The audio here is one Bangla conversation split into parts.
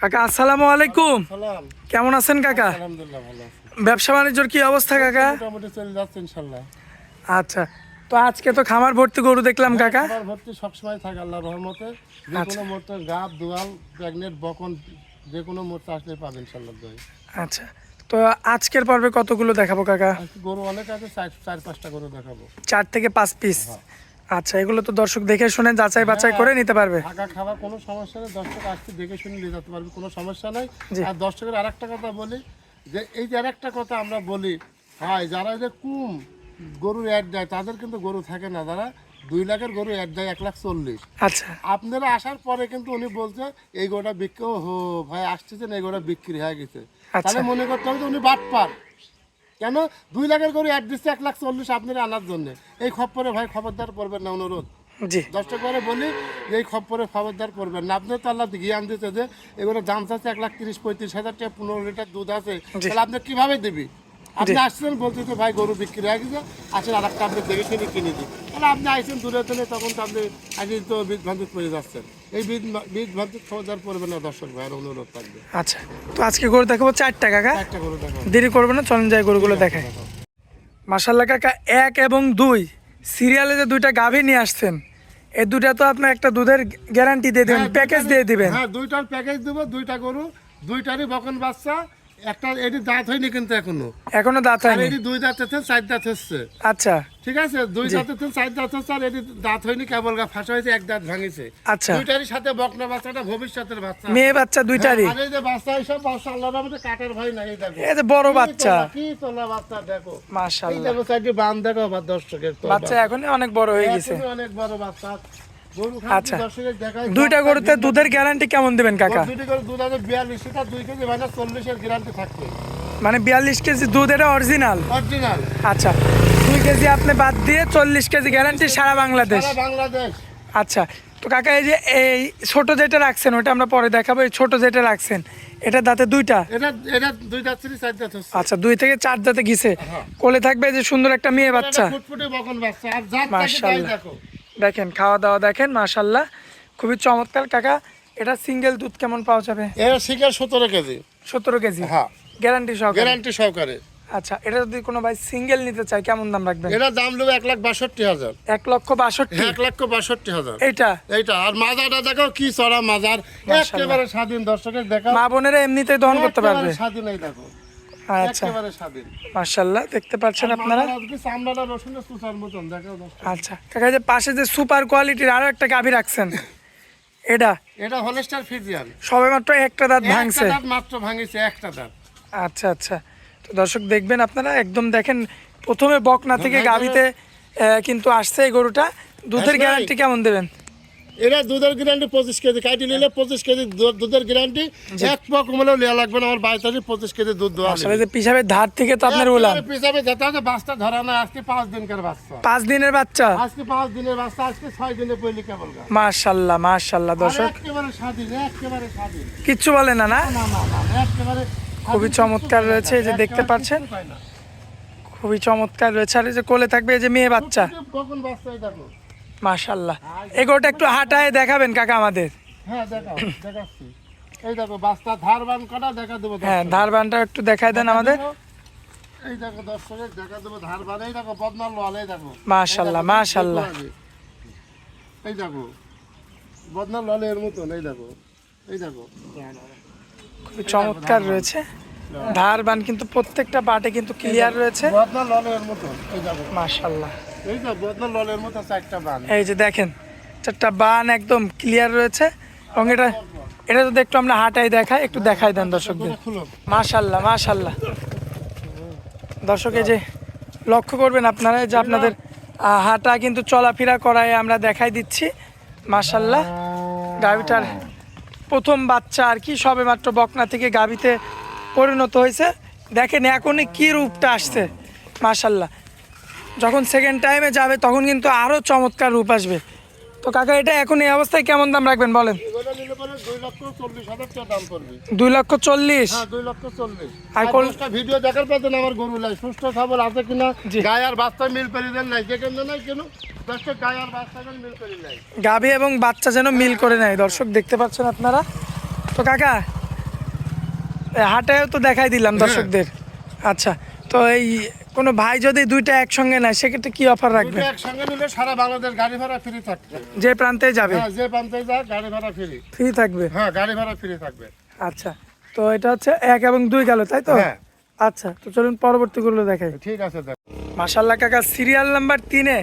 কাকা আসসালামু আলাইকুম। সালাম। কেমন আছেন কাকা? আলহামদুলিল্লাহ ভালো আছি। ব্যবসা বাণিজ্যর কি অবস্থা কাকা? মোটামুটি চলে যাচ্ছে ইনশাআল্লাহ। আচ্ছা, তো আজকে তো খামার ভর্তি গরু দেখলাম কাকা। খাবার ভর্তি সবসময় থাকে আল্লাহর রহমতে। যে কোনো মুহূর্তে গাব দোয়াল প্রেগনেন্ট বকন যে কোনো মুহূর্তে আসলে পাবেন ইনশাআল্লাহ। আচ্ছা, তো আজকের পর্বে কতগুলো দেখাবো কাকা? আজকে গরু অনেক আছে, চার পাঁচটা গরু দেখাবো। 4 থেকে 5 পিস। আচ্ছা, এগুলো তো দর্শক দেখে শুনে যাচাই বাছাই করে নিতে পারবে। থাকা খাওয়া কোনো সমস্যা নেই, দর্শক আসতে দেখে শুনে নিয়ে যেতে পারবে, কোনো সমস্যা নাই। জি। আর দর্শকের আরেকটা কথা বলি, যে এই যে আরেকটা কথা আমরা বলি, হয় যারা যে কুম গরুর অ্যাড দেয় তাদের কিন্তু গরু থাকে না, যারা 2 লাখের গরু অ্যাড দেয় 1,40,000। আচ্ছা আপনারা আসার পরে কিন্তু উনি বলছে এই গোটা বিক্রি, হো ভাই আসতেছেন এই গোটা বিক্রি হয়ে গেছে, তাহলে মনে করতে হবে যে উনি বাটপার। কেন 2 লাখের গরু অ্যাড দিচ্ছে 1,40,000 আপনারা আনার জন্য? এই খপ্পরে ভাই খবরদার করবেন না, অনুরোধ। জি। দর্শক করে বলি যে এই খপ্পরে খবরদার করবেন না। আপনার তো আল্লাহ জ্ঞান দিতে যে এগুলো দাম চাচ্ছে 1,30,000-35,000 টাকা, 15 লিটার দুধ আছে, তাহলে আপনি কিভাবে দিবি? আপনি আসছেন বলতে তো ভাই গরু বিক্রি হয়ে গেছে, আসেন আর একটা আপনি দেখে শুনে কিনে দিই, তাহলে আপনি আসছেন দূরে থেকে, তখন তো আপনি আগে তো বীজ ভান্তিত পড়ে যাচ্ছেন। এই বীজ ভান্তিত খবরদার করবেন না, দর্শক ভাইয়ের অনুরোধ থাকবে। আচ্ছা, তো আজকে গরু দেখাবো 4টা কাকা। একটা গরু দেখো, দেরি করবে না, চলেন যাই গরুগুলো দেখাই। মাশাআল্লাহ কাকা, 1 এবং 2 সিরিয়ালে যে 2টা গাভী নিয়ে আসছেন, এই 2টা তো আপনার একটা দুধের গ্যারান্টি দিয়ে দিবেন, প্যাকেজ দিয়ে দিবেন। হ্যাঁ, 2টার প্যাকেজ দেবো, 2টা গরু, 2টারই বকন বাচ্চা। একটা এটি দাঁত হয়নি কিন্তু এখনো দাঁত আর হয়নি। এটি 2 দাঁত আছে, 4 দাঁত হচ্ছে। আচ্ছা ঠিক আছে, 2 দাঁত আছে, 4 দাঁত হচ্ছে, আর এটি দাঁত হয়নি, কেবল ফাঁসা হয়েছে, 1 দাঁত ভাঙিছে। আচ্ছা, 2টারই সাথে বকনা বাচ্চাটা ভবিষ্যতের বাচ্চা, মেয়ে বাচ্চা 2টারই। আর এই যে বাচ্চা, এইসব বাচ্চা আল্লাহর রহমতে কাটার ভয় নাই। এই দেখো এই যে বড় বাচ্চা, কি তোলা বাচ্চা দেখো, এই মাশাআল্লাহ। দেখো সাইডে বান দেখো, আবার দর্শকের তো বাচ্চা এখনই অনেক বড় হয়ে গেছে। এখনই অনেক বড় বাচ্চা। গরু আচ্ছা, দর্শকের দেখায় 2টা গরুতে দুধের গ্যারান্টি কেমন দিবেন কাকা? 2টি করে দুধ আছে 42 লিটার, 2 কেজি মানে 40 এর গ্যারান্টি থাকবে, মানে 42 কেজি দুধ, এটা অরিজিনাল। অরিজিনাল। আচ্ছা, 2 কেজি আপনি বাদ দিয়ে 40 কেজি গ্যারান্টি সারা বাংলাদেশ। সারা বাংলাদেশ। আচ্ছা, তো কাকা এই যে এই ছোট যেটা রাখছেন ওটা আমরা পরে দেখাবো, এই ছোট যেটা রাখছেন এটা দাঁতে 2টা। এটা 2 দাঁত থেকে 4 দাঁত হচ্ছে। আচ্ছা, 2 থেকে 4 দাঁতে গিয়েছে। কোলে থাকবে এই যে সুন্দর একটা মেয়ে বাচ্চা। এটা ফুটফুটে বকন বাচ্চা, আর জাত থাকে তাই মাশাআল্লাহ। দেখো। দেখেন খাওয়া দাওয়া দেখেন, মাশাআল্লাহ খুবই চমৎকার কাকা। এটা সিঙ্গেল দুধ কেমন পাওয়া যাবে? এর শিকার 17 কেজি। 17 কেজি। হ্যাঁ, গ্যারান্টি সহকারে। গ্যারান্টি সহকারে। আচ্ছা, এটা যদি কোনো ভাই সিঙ্গেল নিতে চায় কেমন দাম রাখবেন? এটা দাম নেবে 1,62,000। 1,62,000। 1,62,000 এইটা এইটা। আর মাজারটা দেখো কি চড়া মাজার, একেবারে স্বাধীন, দর্শকের দেখা মা বোনেরা এমনিতেই দহন করতে পারবে। স্বাধীন, এই দেখো আচ্ছা, একেবারে স্বাধীন। মাশাআল্লাহ দেখতে পাচ্ছেন আপনারা। মাজার আজকে চামড়াটা রসুনের সুতার মতন দেখো দর্শক। আচ্ছা কাকা, এই যে পাশে যে সুপার কোয়ালিটির আরো একটা গাভী রাখছেন, এটা এটা হলস্টার ফিজিয়ান, সবেমাত্র একটা দাঁত ভাঙছে। একটা দাঁত মাত্র ভাঙিছে, একটা দাঁত। আচ্ছা আচ্ছা, তো দর্শক দেখবেন আপনারা, একদম দেখেন প্রথমে বকনা থেকে গাভীতে কিন্তু আসছে এই গরুটা। দুধের ভাই। গ্যারান্টি কেমন দেবেন? এরা দুধের গ্যারান্টি 25 কেজি, কাটি নিলে 25 কেজি দুধের গ্যারান্টি। এক পক কমলেও নেওয়া লাগবে না, আমার 22 25 কেজি দুধ দেওয়া আসলে যে পিসাবের ধার থেকে তো আপনার উলান। পিছাবে যেতে হবে, বাচ্চা ধরা না, আজকে 5 দিনকার বাচ্চা, 5 দিনের বাচ্চা। আজকে 5 দিনের বাচ্চা, আজকে 6 দিনে পইলি কেবল গা। মাশাআল্লাহ মাশাআল্লাহ দর্শক, একেবারে স্বাধীন, একেবারে স্বাধীন, কিচ্ছু বলে না না। না না না, একেবারে খুবই চমৎকার রয়েছে, এই যে দেখতে পাচ্ছেন, খুবই চমৎকার রয়েছে। আর এই যে কোলে থাকবে এই যে মেয়ে বাচ্চা, কখন বাচ্চা, এই দেখো। মাশাআল্লাহ। এই গরুটা একটু হাঁটায় দেখাবেন কাকা আমাদের। হ্যাঁ দেখাও, দেখাচ্ছি। এই দেখো বাচ্চা ধারবান কটা দেখা দেবো। হ্যাঁ, ধারবানটা একটু দেখায় দেন আমাদের। এই দেখো দর্শকের দেখা দেবো ধারবান, এই দেখো বদনার লাল, এই দেখো মাশাআল্লাহ মাশাআল্লাহ, এই দেখো বদনার লাল এর মতন, এই দেখো, এই দেখো খুবই চমৎকার রয়েছে। ধারবান কিন্তু প্রত্যেকটা পাটে কিন্তু ক্লিয়ার রয়েছে। বদনার লাল এর মতন, এই দেখো মাশাআল্লাহ। এই যে বদনার লাল এর মতন 4টা বান, এই যে দেখেন 4টা বান একদম ক্লিয়ার রয়েছে। এবং এটা যদি একটু আমরা হাঁটাই দেখাই, একটু দেখাই দেন দর্শকদের। খুলো। মাশাআল্লাহ মাশাআল্লাহ দর্শক, এই যে লক্ষ্য করবেন আপনারা, এই যে আপনাদের হাঁটা কিন্তু চলাফেরা করায় আমরা দেখাই দিচ্ছি। মাশাআল্লাহ, গাভীটার প্রথম বাচ্চা আর কি, সবে মাত্র বকনা থেকে গাভীতে পরিণত হয়েছে। দেখেন এখনই কি রূপটা আসছে, মাশাআল্লাহ। যখন সেকেন্ড টাইমে যাবে তখন কিন্তু আরো চমৎকার রূপ আসবে। তো কাকা, এটা এখন এই অবস্থায় কেমন দাম রাখবেন বলেন? এগুলো নিলে পরে 2,40,000 টাকা দাম পড়বে। 2,40,000। হ্যাঁ, 2,40,000। আর আর কোনটা ভিডিও দেখার পর দেন আমার গরু লাই সুস্থ সবল আছে কিনা, জি। গায় আর বাচ্চা মিল করে দেন নাই, দেখেন না নাই কেন দর্শক, গায় আর বাচ্চা মিল করে নাই, গাভী এবং বাচ্চা যেন মিল করে নেয়, দর্শক দেখতে পাচ্ছেন আপনারা। তো কাকা, হাটেও তো দেখাই দিলাম দর্শকদের। আচ্ছা, তো এই কোনো ভাই যদি দুইটা একসঙ্গে নেয় সেক্ষেত্রে কি অফার রাখবেন? দুটো একসঙ্গে নিলে সারা বাংলাদেশ গাড়ি ভাড়া ফ্রি থাকবে। যে প্রান্তে যাবে হ্যাঁ, যে প্রান্তে যায় গাড়ি ভাড়া ফ্রি। ফ্রি থাকবে? হ্যাঁ, গাড়ি ভাড়া ফ্রি থাকবে। আচ্ছা, তো এটা হচ্ছে 1 এবং 2 গেল, তাই তো? হ্যাঁ। আচ্ছা, তো চলুন পরবর্তীগুলো দেখাই। ঠিক আছে, দেখ। মাশাআল্লাহ কাকা, সিরিয়াল নাম্বার 3-এ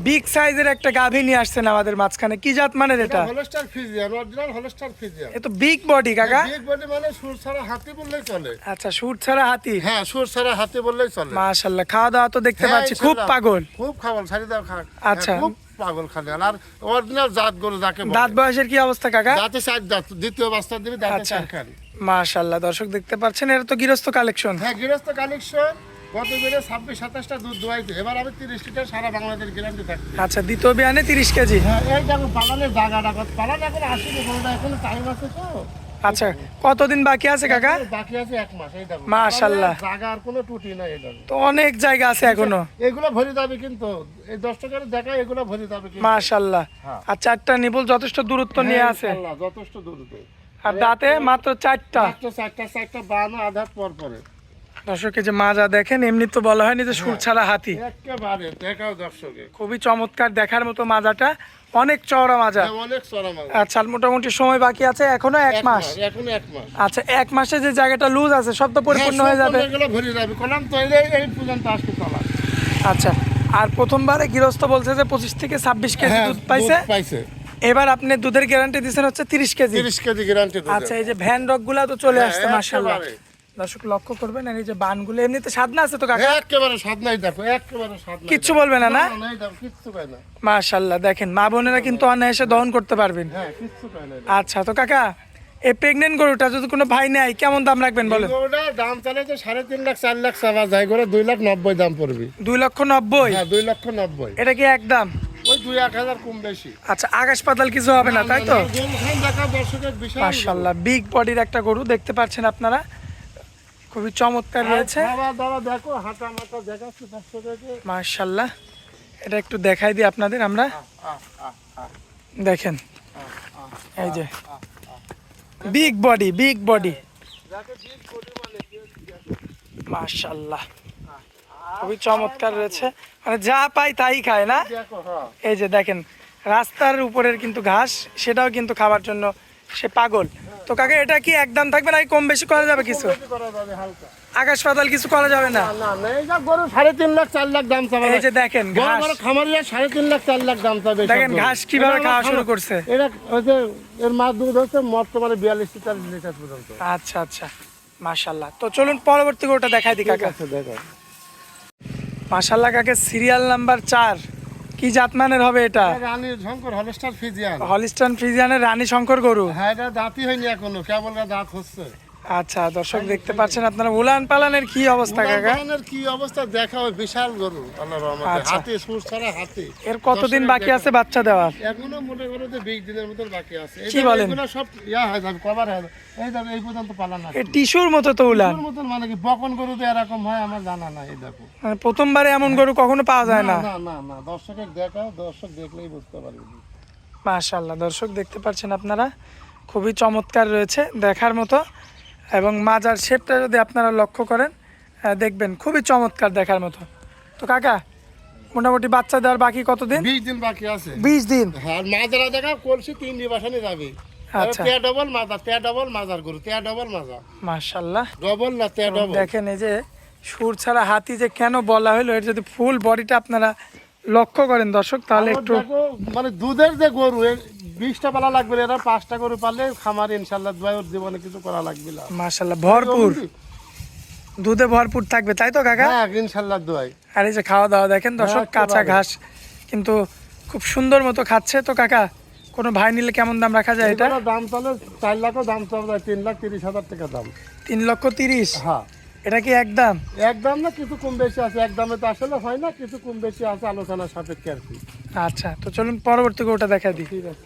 বিগ সাইজের একটা গাভী নিয়ে আসছেন আমাদের মাঝখানে। কি জাত মানের এটা? Holstein Friesian, original Holstein Friesian. এ তো বিগ বডি কাকা। বিগ বডি মানে সুর ছাড়া হাতি বললেই চলে। আচ্ছা, সুট ছাড়া হাতি। হ্যাঁ, সুর ছাড়া হাতি বললেই চলে। মাশাআল্লাহ, খাওয়া দাওয়া তো দেখতে হ্যাঁ, পাচ্ছি খুব ইনশাআল্লাহ। পাগল। খুব খাবার ছাড়ি দাও খা। আচ্ছা। খুব পাগল খালে। আর অরিজিনাল জাত গরু যাকে বলে। দাঁত বয়সের কি অবস্থা কাকা? দাঁতে 4 দাঁত, দ্বিতীয় বাচ্চা দিবি দাঁতে আচ্ছা। 4 খান। মাশাআল্লাহ, দর্শক দেখতে পাচ্ছেন এটা তো গৃহস্থ কালেকশন। হ্যাঁ, গৃহস্থ কালেকশন। গত বেড়ে 26-27টা দুধ দোয়াইছে। এবার আমি 30 লিটার সারা বাংলাদেশ গ্যারান্টি থাকবে। আচ্ছা, দ্বিতীয় বিয়ানে 30 কেজি। হ্যাঁ, এই দেখো পালানের জায়গাটা কত। পালান এখন আসেনি গরুটা, এখন টাইম আছে তো। আচ্ছা, কতদিন বাকি আছে কাকা? বাকি আছে 1 মাস। এই দেখো মাশাআল্লাহ। জায়গা আর কোনো ত্রুটি নাই। এই দেখো তো অনেক জায়গা আছে এখনো। এগুলো ভরে যাবে কিন্তু, এই 10 টাকার দেখা এগুলো ভরে যাবে কিন্তু। মাশাআল্লাহ। হ্যাঁ। আর 4টা নিবল যথেষ্ট দূরত্ব নিয়ে হ্যাঁ, আছে। ইনশাআল্লাহ, যথেষ্ট দূরত্ব। আর দাঁতে মাত্র 4টা। মাত্র 4টা বানো আধার পর পরে। দর্শকে যে মাজা দেখেন, এমনি তো বলা হয়নি যে সুর ছাড়া হাতি। একেবারে দেখাও দর্শকে। খুবই চমৎকার দেখার মতো মাজাটা, অনেক চওড়া মাজা। হ্যাঁ, অনেক চড়া মাল। আচ্ছা, আর মোটামুটি সময় বাকি আছে এখনো 1 মাস। এখনো 1 মাস। আচ্ছা, 1 মাসে যে জায়গাটা লুজ আছে সব তো পরিপূর্ণ হয়ে যাবে। এগুলো ভরে যাবে কলাম তো এই পর্যন্ত আসতে চলা। আচ্ছা, আর প্রথমবারে গৃহস্থ বলছে যে 25 থেকে 26 কেজি হ্যাঁ, দুধ পাইছে। পাইছে। এবার আপনি দুধের গ্যারান্টি দিচ্ছেন হচ্ছে 30 কেজি। 30 কেজি গ্যারান্টি দুধ। আচ্ছা, এই যে ভ্যান রক গুলা তো চলে হ্যাঁ, আসছে মাশাআল্লাহ। একেবারে। দর্শক লক্ষ্য করবেন, আর এই যে বানগুলো এমনিতে সাদনা আছে তো কাকা? একেবারে স্বাদ নাই দেখো, একেবারে স্বাদ নাই। কিচ্ছু বলবে না না? নাই দেখো, কিচ্ছু পায় না। মাশাআল্লাহ, দেখেন মা বোনেরা কিন্তু অনায়াসে দহন করতে পারবেন। হ্যাঁ, কিচ্ছু পায় না। আচ্ছা, তো কাকা এই প্রেগনেন্ট গরুটা যদি কোনো ভাই নেয় কেমন দাম রাখবেন বলেন? গরুটা দাম চালে তো 3.5 লাখ 4 লাখ চাওয়া যায়, করে 2,90,000 দাম পড়বে। 2,90,000? হ্যাঁ, 2,90,000। এটা কি একদম? ওই 2-1,000 কম বেশি। আচ্ছা, আকাশ পাতাল কিছু হবে না তাই তো? গরুখান দেখা দর্শকের বিশাল। মাশাআল্লাহ, বিগ বডির একটা গরু দেখতে পাচ্ছেন আপনারা, খুবই চমৎকার রয়েছে। খাওয়া দাওয়া দেখো, হাঁটা মাথা দেখাচ্ছে দর্শককে। মাশাআল্লাহ, এটা একটু দেখাই দিই আপনাদের আমরা। দেখেন এই যে বিগ বডি, বিগ বডি। মাশাআল্লাহ, খুবই চমৎকার রয়েছে, মানে যা পাই তাই খায় না? দেখো, হ্যাঁ। এই যে দেখেন রাস্তার উপরের কিন্তু ঘাস, সেটাও কিন্তু খাওয়ার জন্য সে পাগল। তো কাকা এটা কি একদম থাকবে নাকি কম বেশি করা যাবে কিছু? বেশি করা যাবে হালকা। আকাশ পাতাল কিছু করা যাবে না? না না, এই সব গরু 3.5 লাখ 4 লাখ দাম চাবে। এই যে দেখেন ঘাস, বড় খামারিয়া 3.5 লাখ 4 লাখ দাম চাবে। দেখেন ঘাস কিভাবে খাওয়া শুরু করছে। এরা ওই যে এর মা দুধ হচ্ছে বর্তমানে 42-43 লিটার পর্যন্ত। আচ্ছা আচ্ছা, মাশাআল্লাহ। তো চলুন পরবর্তী গরুটা দেখাই দিই কাকা। আচ্ছা, দেখো। মাশাআল্লাহ কাকে, সিরিয়াল নাম্বার 4। কি জাতমানের হবে এটা? রানী শঙ্কর হলস্টার ফ্রিজিয়ান। হলিস্টান ফ্রিজিয়ানের রানী শঙ্কর গরু। হ্যাঁ, এটা দাঁতই হয়নি এখনো, কেবল দাঁত হচ্ছে। আচ্ছা, দর্শক দেখতে পাচ্ছেন আপনারা উলান পালানের কি অবস্থা কাকা? উলানের কি অবস্থা দেখা, ওই বিশাল গরু আল্লাহর রহমতে। আচ্ছা। হাতে সুর ছাড়া হাতে। এর কতদিন বাকি আছে বাচ্চা দেওয়ার? এখনো মনে করো যে 20 দিনের মতো বাকি আছে। কি বলেন? এগুলো সব হয়ে যাবে, কভার হয়ে যাবে। এই দেখো, এই পর্যন্ত পালান আছে। এ টিস্যুর মতো তো উলান। এর মতন মানে কি বকন গরুতে এরকম হয় আমার জানা নাই। এই দেখো, মানে প্রথমবারে এমন গরু কখনো পাওয়া যায় না। না না না, দর্শকের দেখাও, দর্শক দেখলেই বুঝতে পারবে। মাশাআল্লাহ, দর্শক দেখতে পাচ্ছেন আপনারা, খুবই চমৎকার রয়েছে দেখার মতো। এবং মাজার শেপটা যদি আপনারা লক্ষ্য করেন দেখবেন খুবই চমৎকার দেখার মতো। তো কাকা মোটামুটি বাচ্চা দেওয়ার বাকি কতদিন? 20 দিন বাকি আছে। 20 দিন? হ্যাঁ, মাজারা দেখা কলসি 3 নিবাসানে যাবে। আচ্ছা। তে ডবল মাজার গরু, তে ডবল মাজা। মাশাআল্লাহ, ডবল না, তে ডবল। দেখেন এই যে সুর ছাড়া হাতি যে কেন বলা হলো, এর যদি ফুল বডিটা আপনারা লক্ষ্য করেন দর্শক তাহলে একটু দেখো, মানে দুধের যে গরু, 20টা পালা লাগবে, এরা 5টা গরু পারলে খামার ইনশাআল্লাহ ওর জীবনে কিছু করা লাগবে না। মাশাআল্লাহ ভরপুর দুধে ভরপুর থাকবে তাই তো কাকা? হ্যাঁ, ইনশাআল্লাহ দোয়াই। আর এই যে খাওয়া দাওয়া দেখেন দর্শক, হ্যাঁ, কাঁচা একেবারে। ঘাস কিন্তু খুব সুন্দর মতো খাচ্ছে। তো কাকা কোনো ভাই নিলে কেমন দাম রাখা যায় এটা? এটার দাম চলে 4 লাখও দাম চলে, 3,30,000 টাকা দাম। 3,30,000? হ্যাঁ, এটা কি একদম? একদম না, কিছু কম বেশি আছে। একদমে তো আসলে হয় না, কিছু কম বেশি আছে, আলোচনার সাপেক্ষে আর কি। আচ্ছা, তো চলুন পরবর্তী গরুটা দেখা দিই। ঠিক আছে।